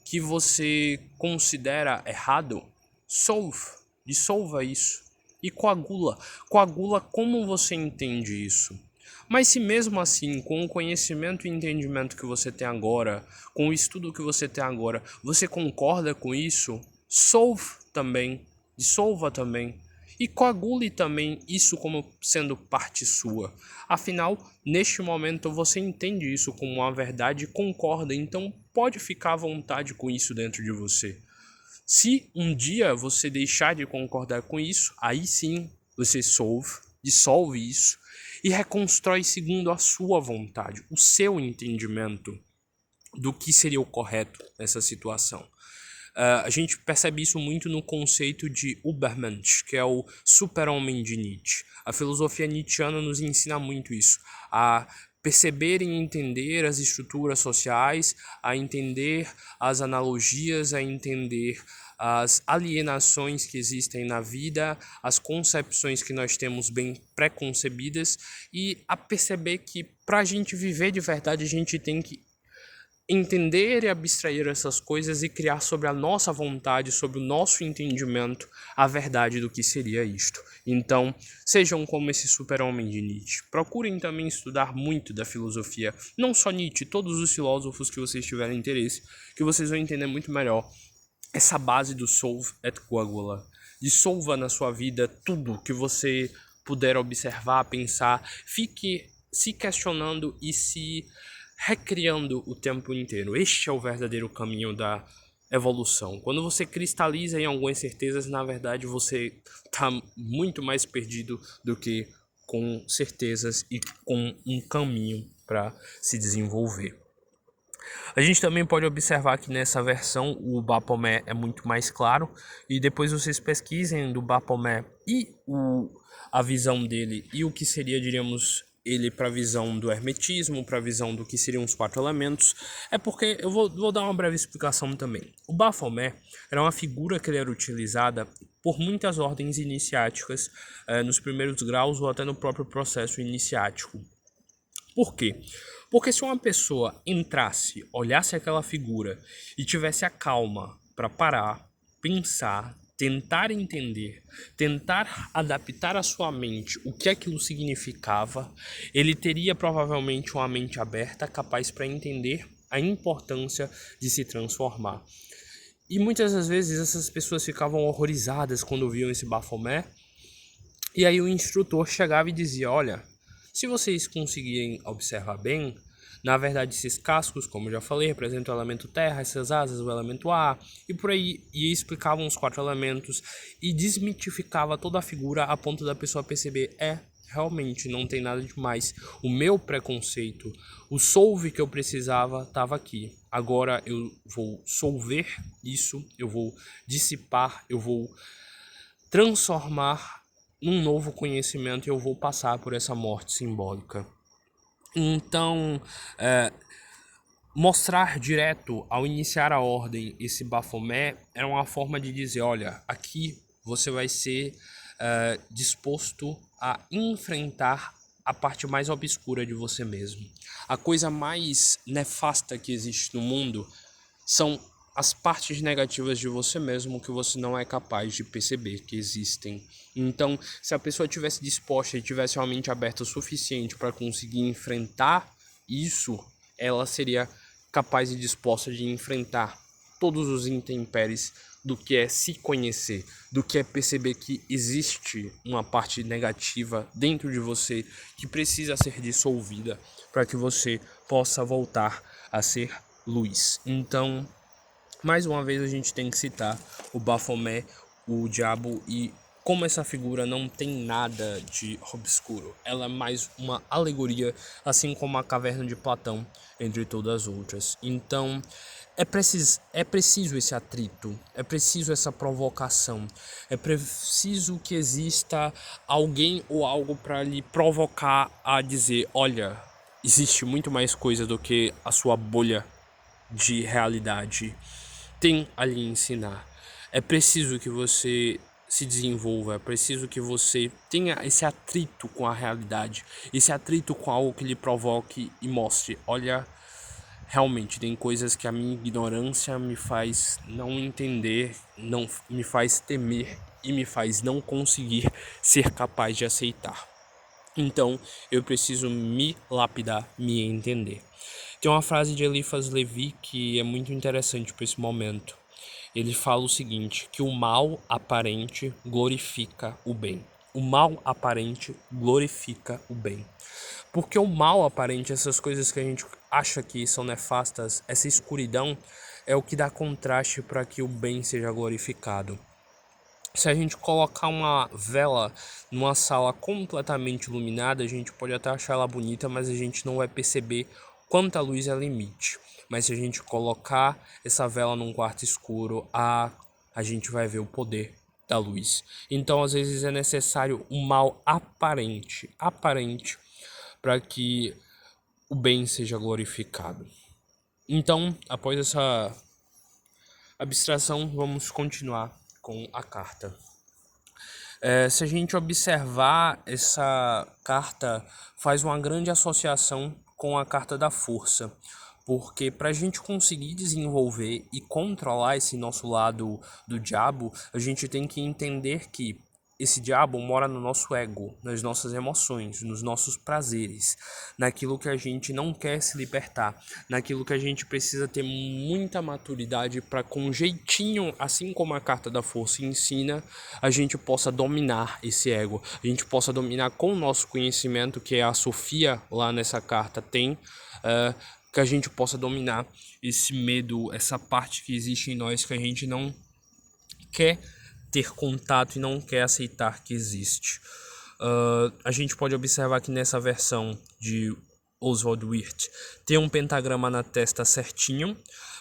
que você considera errado, dissolva isso e coagula como você entende isso. Mas se mesmo assim, com o conhecimento e entendimento que você tem agora, com o estudo que você tem agora, você concorda com isso, dissolva também. E coagule também isso como sendo parte sua. Afinal, neste momento você entende isso como uma verdade e concorda, então pode ficar à vontade com isso dentro de você. Se um dia você deixar de concordar com isso, aí sim você dissolve isso e reconstrói segundo a sua vontade, o seu entendimento do que seria o correto nessa situação. A gente percebe isso muito no conceito de Übermensch, que é o super-homem de Nietzsche. A filosofia nietzschiana nos ensina muito isso, a perceber e entender as estruturas sociais, a entender as analogias, a entender as alienações que existem na vida, as concepções que nós temos bem preconcebidas e a perceber que para a gente viver de verdade a gente tem que entender e abstrair essas coisas e criar sobre a nossa vontade, sobre o nosso entendimento, a verdade do que seria isto. Então, sejam como esse super-homem de Nietzsche. Procurem também estudar muito da filosofia, não só Nietzsche, todos os filósofos que vocês tiverem interesse, que vocês vão entender muito melhor essa base do solve et coagula. Dissolva na sua vida tudo que você puder observar, pensar, fique se questionando e se recriando o tempo inteiro. Este é o verdadeiro caminho da evolução. Quando você cristaliza em algumas certezas, na verdade você está muito mais perdido do que com certezas e com um caminho para se desenvolver. A gente também pode observar que nessa versão o Baphomet é muito mais claro, e depois vocês pesquisem do Baphomet e a visão dele e o que seria, diríamos, ele para a visão do hermetismo, para a visão do que seriam os 4 elementos. É porque eu vou dar uma breve explicação também. O Baphomet era uma figura que ele era utilizada por muitas ordens iniciáticas nos primeiros graus ou até no próprio processo iniciático. Por quê? Porque se uma pessoa entrasse, olhasse aquela figura e tivesse a calma para parar, pensar, tentar entender, tentar adaptar à sua mente o que aquilo significava, ele teria provavelmente uma mente aberta, capaz para entender a importância de se transformar. E muitas das vezes essas pessoas ficavam horrorizadas quando viam esse Baphomet, e aí o instrutor chegava e dizia: olha, se vocês conseguirem observar bem, na verdade esses cascos, como eu já falei, representam o elemento terra, essas asas o elemento ar, e por aí, e explicavam os 4 elementos e desmitificava toda a figura a ponto da pessoa perceber: realmente não tem nada demais, o meu preconceito, o solve que eu precisava estava aqui, agora eu vou solver isso, eu vou dissipar, eu vou transformar num novo conhecimento e eu vou passar por essa morte simbólica. Então, mostrar direto ao iniciar a ordem esse Baphomet era uma forma de dizer: olha, aqui você vai ser disposto a enfrentar a parte mais obscura de você mesmo. A coisa mais nefasta que existe no mundo são as partes negativas de você mesmo que você não é capaz de perceber que existem. Então, se a pessoa tivesse disposta e tivesse uma mente aberta o suficiente para conseguir enfrentar isso, ela seria capaz e disposta de enfrentar todos os intempéries do que é se conhecer, do que é perceber que existe uma parte negativa dentro de você que precisa ser dissolvida para que você possa voltar a ser luz. Então, mais uma vez a gente tem que citar o Baphomet, o diabo, e como essa figura não tem nada de obscuro, ela é mais uma alegoria, assim como a caverna de Platão, entre todas as outras. Então é preciso esse atrito, é preciso essa provocação, é preciso que exista alguém ou algo para lhe provocar a dizer: olha, existe muito mais coisa do que a sua bolha de realidade tem a lhe ensinar. É preciso que você se desenvolva, é preciso que você tenha esse atrito com a realidade, esse atrito com algo que lhe provoque e mostre: olha, realmente tem coisas que a minha ignorância me faz não entender, não me faz temer e me faz não conseguir ser capaz de aceitar. Então, eu preciso me lapidar, me entender. Tem uma frase de Eliphas Levi que é muito interessante para esse momento. Ele fala o seguinte, que o mal aparente glorifica o bem. O mal aparente glorifica o bem. Porque o mal aparente, essas coisas que a gente acha que são nefastas, essa escuridão, é o que dá contraste para que o bem seja glorificado. Se a gente colocar uma vela numa sala completamente iluminada, a gente pode até achar ela bonita, mas a gente não vai perceber quanta luz ela emite. Mas se a gente colocar essa vela num quarto escuro, a gente vai ver o poder da luz. Então, às vezes é necessário um mal aparente, para que o bem seja glorificado. Então, após essa abstração, vamos continuar com a carta. Se a gente observar, essa carta faz uma grande associação com a carta da força, porque para a gente conseguir desenvolver e controlar esse nosso lado do diabo, a gente tem que entender que esse diabo mora no nosso ego, nas nossas emoções, nos nossos prazeres, naquilo que a gente não quer se libertar, naquilo que a gente precisa ter muita maturidade para, com jeitinho, assim como a carta da força ensina, a gente possa dominar esse ego, a gente possa dominar com o nosso conhecimento, que a Sofia lá nessa carta tem, que a gente possa dominar esse medo, essa parte que existe em nós que a gente não quer ter contato e não quer aceitar que existe. A gente pode observar que nessa versão de Oswald Wirth, ter um pentagrama na testa certinho,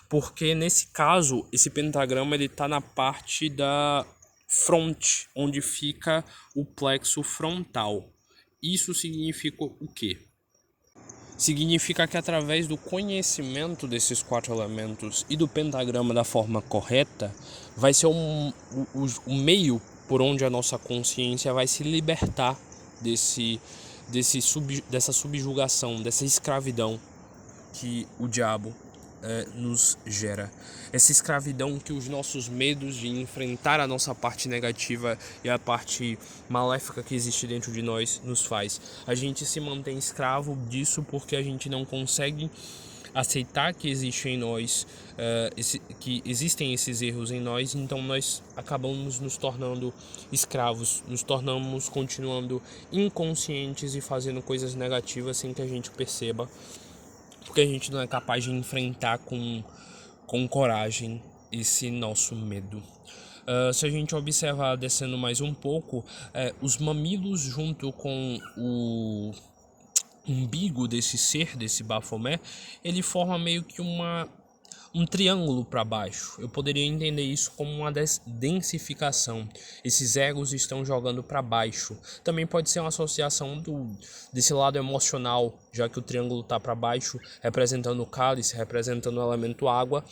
porque nesse caso, esse pentagrama ele tá na parte da fronte, onde fica o plexo frontal. Isso significa o quê? Significa que através do conhecimento desses 4 elementos e do pentagrama da forma correta, vai ser o meio por onde a nossa consciência vai se libertar dessa subjugação, dessa escravidão que o diabo nos gera. Essa escravidão que os nossos medos de enfrentar a nossa parte negativa e a parte maléfica que existe dentro de nós nos faz. A gente se mantém escravo disso porque a gente não consegue aceitar que existe em nós, que existem esses erros em nós, então nós acabamos nos tornando escravos, nos tornamos continuando inconscientes e fazendo coisas negativas sem que a gente perceba, porque a gente não é capaz de enfrentar com coragem esse nosso medo. Se a gente observar descendo mais um pouco, os mamilos junto com o umbigo desse ser, desse Baphomet, ele forma meio que um triângulo para baixo. Eu poderia entender isso como uma densificação. Esses egos estão jogando para baixo. Também pode ser uma associação desse lado emocional, já que o triângulo está para baixo, representando o cálice, representando o elemento água,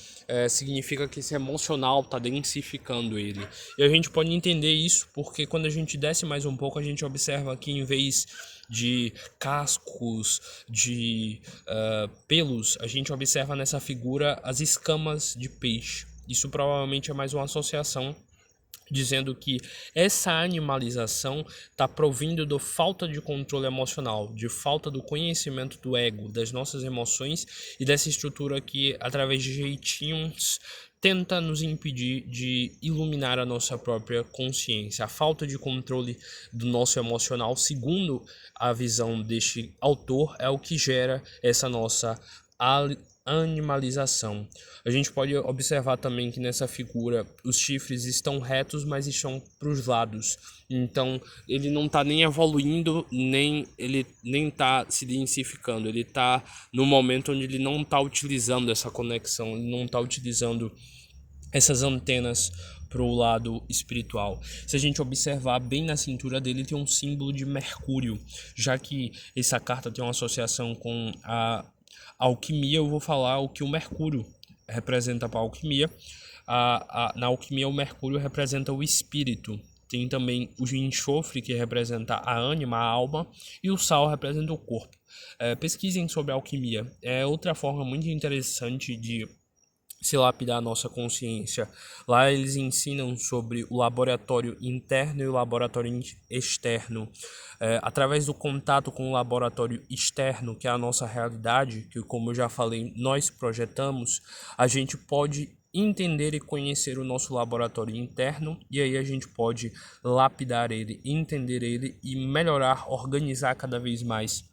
significa que esse emocional está densificando ele. E a gente pode entender isso porque quando a gente desce mais um pouco, a gente observa que em vez de cascos, de pelos, a gente observa nessa figura as escamas de peixe. Isso provavelmente é mais uma associação dizendo que essa animalização está provindo da falta de controle emocional, de falta do conhecimento do ego, das nossas emoções e dessa estrutura que, através de jeitinhos, tenta nos impedir de iluminar a nossa própria consciência. A falta de controle do nosso emocional, segundo a visão deste autor, é o que gera essa nossa animalização. A gente pode observar também que nessa figura os chifres estão retos, mas estão para os lados. Então ele não está nem evoluindo, nem está se densificando. Ele está no momento onde ele não está utilizando essa conexão, ele não está utilizando essas antenas para o lado espiritual. Se a gente observar bem na cintura dele, tem um símbolo de Mercúrio, já que essa carta tem uma associação com a alquimia. Eu vou falar o que o Mercúrio representa para a alquimia. Na alquimia, o Mercúrio representa o espírito. Tem também o enxofre, que representa a ânima, a alma, e o sal representa o corpo. Pesquisem sobre a alquimia. É outra forma muito interessante de se lapidar a nossa consciência. Lá eles ensinam sobre o laboratório interno e o laboratório externo. Através do contato com o laboratório externo, que é a nossa realidade, que, como eu já falei, nós projetamos, a gente pode entender e conhecer o nosso laboratório interno, e aí a gente pode lapidar ele, entender ele e melhorar, organizar cada vez mais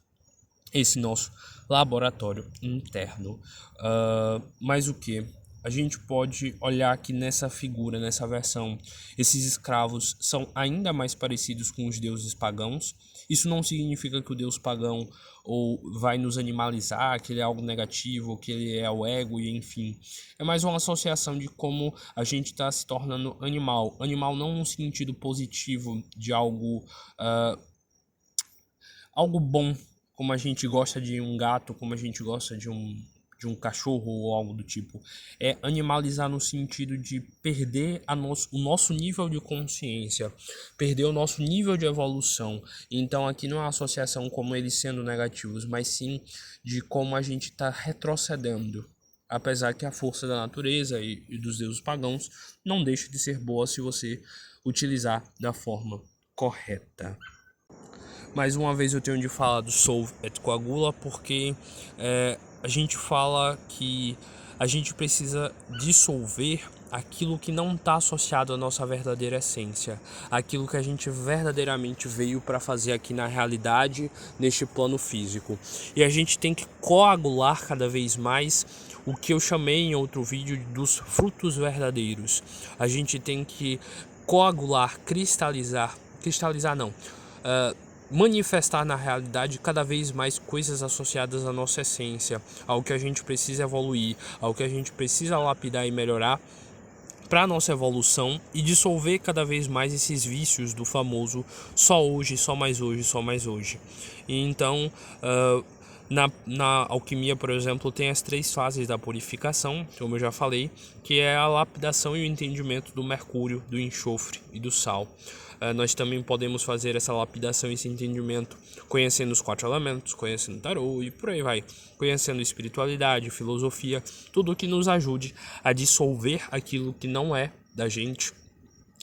esse nosso laboratório interno. Mas o que? A gente pode olhar aqui nessa figura, nessa versão, esses escravos são ainda mais parecidos com os deuses pagãos. Isso não significa que o deus pagão vai nos animalizar, que ele é algo negativo, que ele é o ego, e enfim. É mais uma associação de como a gente está se tornando animal. Animal não no sentido positivo de algo bom, como a gente gosta de um gato, como a gente gosta de um cachorro ou algo do tipo. É animalizar no sentido de perder o nosso nível de consciência, perder o nosso nível de evolução. Então aqui não é uma associação como eles sendo negativos, mas sim de como a gente está retrocedendo. Apesar que a força da natureza e dos deuses pagãos não deixa de ser boa se você utilizar da forma correta. Mais uma vez eu tenho de falar do Solve et Coagula, porque a gente fala que a gente precisa dissolver aquilo que não está associado à nossa verdadeira essência, aquilo que a gente verdadeiramente veio para fazer aqui na realidade, neste plano físico. E a gente tem que coagular cada vez mais o que eu chamei em outro vídeo dos frutos verdadeiros. A gente tem que coagular, cristalizar não, manifestar na realidade cada vez mais coisas associadas à nossa essência, ao que a gente precisa evoluir, ao que a gente precisa lapidar e melhorar para a nossa evolução e dissolver cada vez mais esses vícios do famoso só hoje, só mais hoje, só mais hoje. E então, na alquimia, por exemplo, tem as 3 fases da purificação, como eu já falei, que é a lapidação e o entendimento do mercúrio, do enxofre e do sal. Nós também podemos fazer essa lapidação e esse entendimento conhecendo os 4 elementos, conhecendo tarô e por aí vai, conhecendo espiritualidade, filosofia, tudo que nos ajude a dissolver aquilo que não é da gente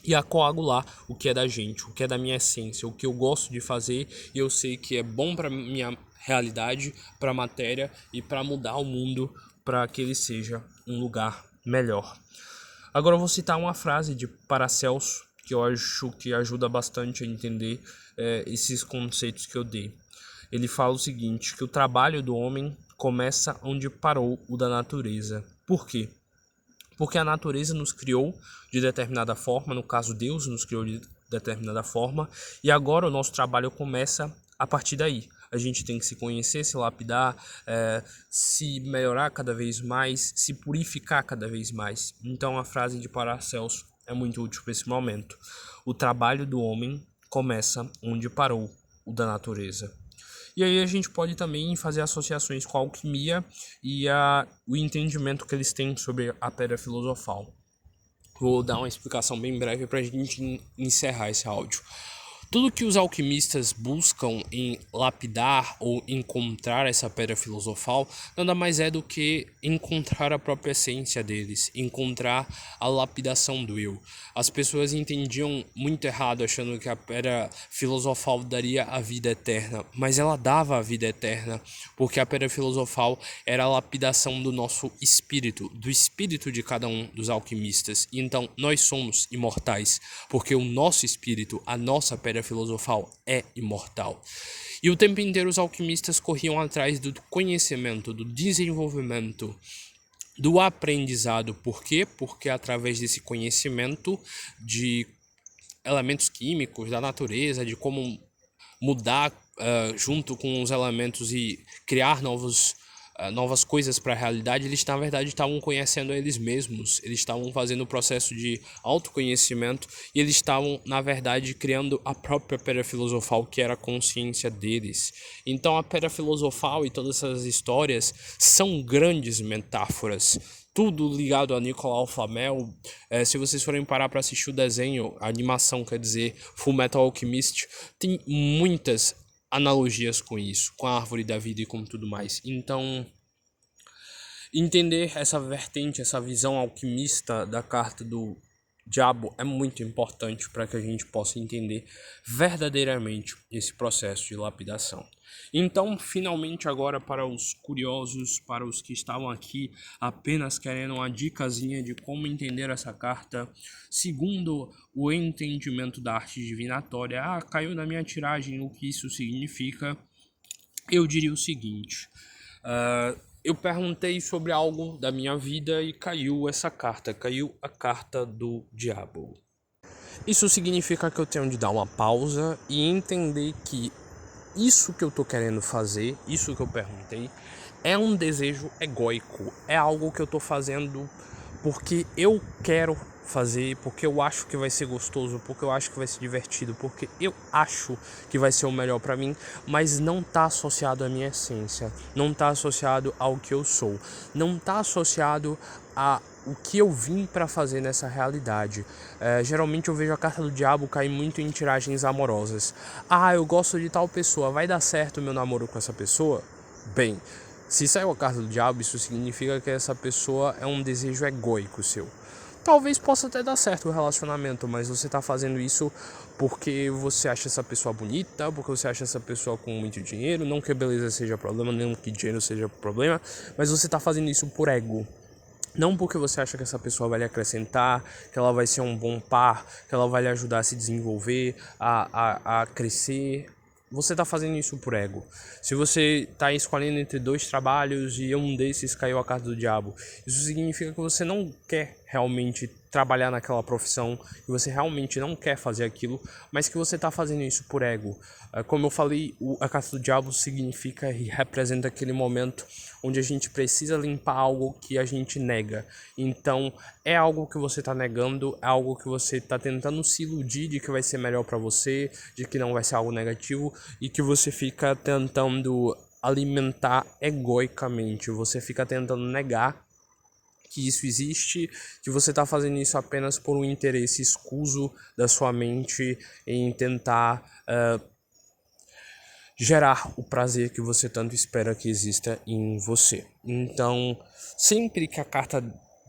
e a coagular o que é da gente, o que é da minha essência, o que eu gosto de fazer e eu sei que é bom para minha realidade, para a matéria e para mudar o mundo para que ele seja um lugar melhor. Agora eu vou citar uma frase de Paracelso que eu acho que ajuda bastante a entender esses conceitos que eu dei. Ele fala o seguinte, que o trabalho do homem começa onde parou o da natureza. Por quê? Porque a natureza nos criou de determinada forma, no caso Deus nos criou de determinada forma, e agora o nosso trabalho começa a partir daí. A gente tem que se conhecer, se lapidar, se melhorar cada vez mais, se purificar cada vez mais. Então a frase de Paracelso é muito útil para esse momento. O trabalho do homem começa onde parou o da natureza. E aí a gente pode também fazer associações com a alquimia e o entendimento que eles têm sobre a pedra filosofal. Vou dar uma explicação bem breve para a gente encerrar esse áudio. Tudo que os alquimistas buscam em lapidar ou encontrar essa pedra filosofal nada mais é do que encontrar a própria essência deles, encontrar a lapidação do eu. As pessoas entendiam muito errado achando que a pedra filosofal daria a vida eterna, mas ela dava a vida eterna, porque a pedra filosofal era a lapidação do nosso espírito, do espírito de cada um dos alquimistas. E então nós somos imortais, porque o nosso espírito, a nossa pedra filosofal é imortal. E o tempo inteiro os alquimistas corriam atrás do conhecimento, do desenvolvimento, do aprendizado. Por quê? Porque através desse conhecimento de elementos químicos, da natureza, de como mudar junto com os elementos e criar novas coisas para a realidade, eles na verdade estavam conhecendo eles mesmos, eles estavam fazendo o processo de autoconhecimento e eles estavam na verdade criando a própria pedra filosofal, que era a consciência deles. Então a pedra filosofal e todas essas histórias são grandes metáforas, tudo ligado a Nicolau Flamel. Se vocês forem parar para assistir o desenho, a animação, quer dizer, Fullmetal Alchemist, tem muitas analogias com isso, com a árvore da vida e com tudo mais. Então, entender essa vertente, essa visão alquimista da carta do diabo é muito importante para que a gente possa entender verdadeiramente esse processo de lapidação. Então, finalmente agora, para os curiosos, para os que estavam aqui apenas querendo uma dicasinha de como entender essa carta, segundo o entendimento da arte divinatória, caiu na minha tiragem o que isso significa, eu diria o seguinte: eu perguntei sobre algo da minha vida e caiu essa carta, caiu a carta do diabo. Isso significa que eu tenho de dar uma pausa e entender que isso que eu tô querendo fazer, isso que eu perguntei, é um desejo egóico, é algo que eu tô fazendo porque eu quero fazer, porque eu acho que vai ser gostoso, porque eu acho que vai ser divertido, porque eu acho que vai ser o melhor pra mim, mas não tá associado à minha essência, não tá associado ao que eu sou, não tá associado a o que eu vim para fazer nessa realidade. Geralmente eu vejo a carta do diabo cair muito em tiragens amorosas. Eu gosto de tal pessoa, vai dar certo o meu namoro com essa pessoa? Bem, se saiu a carta do diabo, isso significa que essa pessoa é um desejo egóico seu. Talvez possa até dar certo o relacionamento, mas você tá fazendo isso porque você acha essa pessoa bonita, porque você acha essa pessoa com muito dinheiro, não que beleza seja problema, nem que dinheiro seja problema, mas você tá fazendo isso por ego. Não porque você acha que essa pessoa vai lhe acrescentar, que ela vai ser um bom par, que ela vai lhe ajudar a se desenvolver, a crescer. Você está fazendo isso por ego. Se você está escolhendo entre 2 trabalhos e um desses caiu a carta do diabo, isso significa que você não quer realmente trabalhar naquela profissão, que você realmente não quer fazer aquilo, mas que você está fazendo isso por ego. Como eu falei, a carta do diabo significa e representa aquele momento onde a gente precisa limpar algo que a gente nega. Então, é algo que você está negando, é algo que você está tentando se iludir de que vai ser melhor para você, de que não vai ser algo negativo, e que você fica tentando alimentar egoicamente, você fica tentando negar que isso existe, que você está fazendo isso apenas por um interesse escuso da sua mente em tentar gerar o prazer que você tanto espera que exista em você. Então, sempre que a carta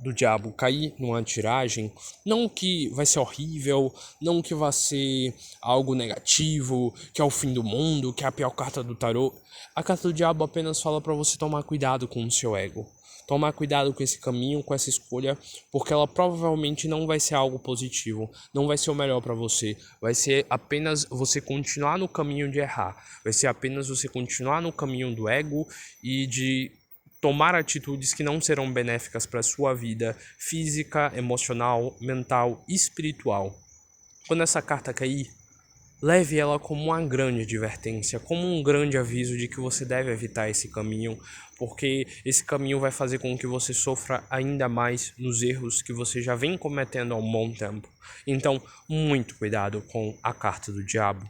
do diabo cair numa tiragem, não que vai ser horrível, não que vai ser algo negativo, que é o fim do mundo, que é a pior carta do tarô. A carta do diabo apenas fala para você tomar cuidado com o seu ego. Tomar cuidado com esse caminho, com essa escolha, porque ela provavelmente não vai ser algo positivo, não vai ser o melhor para você, vai ser apenas você continuar no caminho de errar, vai ser apenas você continuar no caminho do ego e de tomar atitudes que não serão benéficas para a sua vida física, emocional, mental e espiritual. Quando essa carta cair, leve ela como uma grande advertência, como um grande aviso de que você deve evitar esse caminho, porque esse caminho vai fazer com que você sofra ainda mais nos erros que você já vem cometendo há um bom tempo. Então, muito cuidado com a carta do diabo.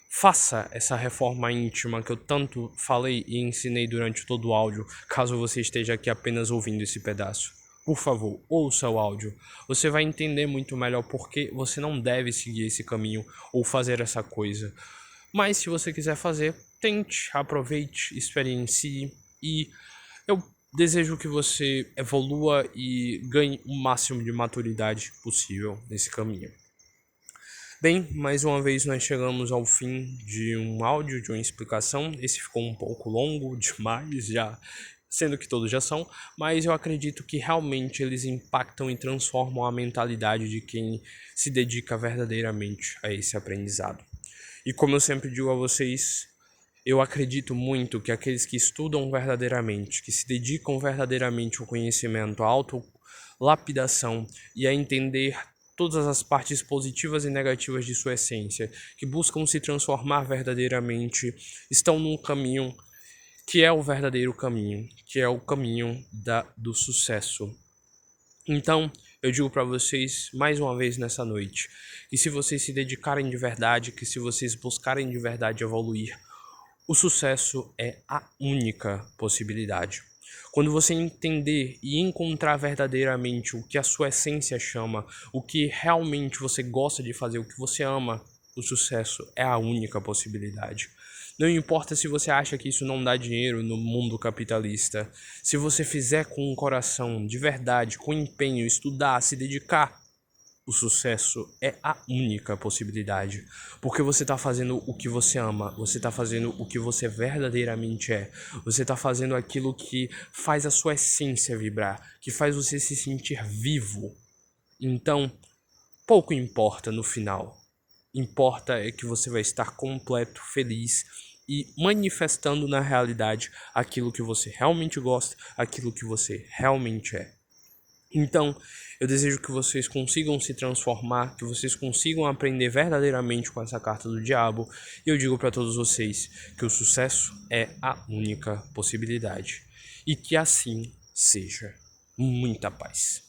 Faça essa reforma íntima que eu tanto falei e ensinei durante todo o áudio, caso você esteja aqui apenas ouvindo esse pedaço. Por favor, ouça o áudio. Você vai entender muito melhor porque você não deve seguir esse caminho ou fazer essa coisa. Mas se você quiser fazer, tente, aproveite, experiencie e eu desejo que você evolua e ganhe o máximo de maturidade possível nesse caminho. Bem, mais uma vez nós chegamos ao fim de um áudio, de uma explicação. Esse ficou um pouco longo demais, já sendo que todos já são, mas eu acredito que realmente eles impactam e transformam a mentalidade de quem se dedica verdadeiramente a esse aprendizado. E como eu sempre digo a vocês, eu acredito muito que aqueles que estudam verdadeiramente, que se dedicam verdadeiramente ao conhecimento, à autolapidação e a entender todas as partes positivas e negativas de sua essência, que buscam se transformar verdadeiramente, estão num caminho que é o verdadeiro caminho, que é o caminho do sucesso. Então, eu digo para vocês mais uma vez nessa noite, que se vocês se dedicarem de verdade, que se vocês buscarem de verdade evoluir, o sucesso é a única possibilidade. Quando você entender e encontrar verdadeiramente o que a sua essência chama, o que realmente você gosta de fazer, o que você ama, o sucesso é a única possibilidade. Não importa se você acha que isso não dá dinheiro no mundo capitalista. Se você fizer com um coração, de verdade, com empenho, estudar, se dedicar, o sucesso é a única possibilidade. Porque você está fazendo o que você ama, você está fazendo o que você verdadeiramente é. Você está fazendo aquilo que faz a sua essência vibrar, que faz você se sentir vivo. Então, pouco importa no final. Importa é que você vai estar completo, feliz e manifestando na realidade aquilo que você realmente gosta, aquilo que você realmente é. Então, eu desejo que vocês consigam se transformar, que vocês consigam aprender verdadeiramente com essa carta do diabo. E eu digo para todos vocês que o sucesso é a única possibilidade. E que assim seja. Muita paz.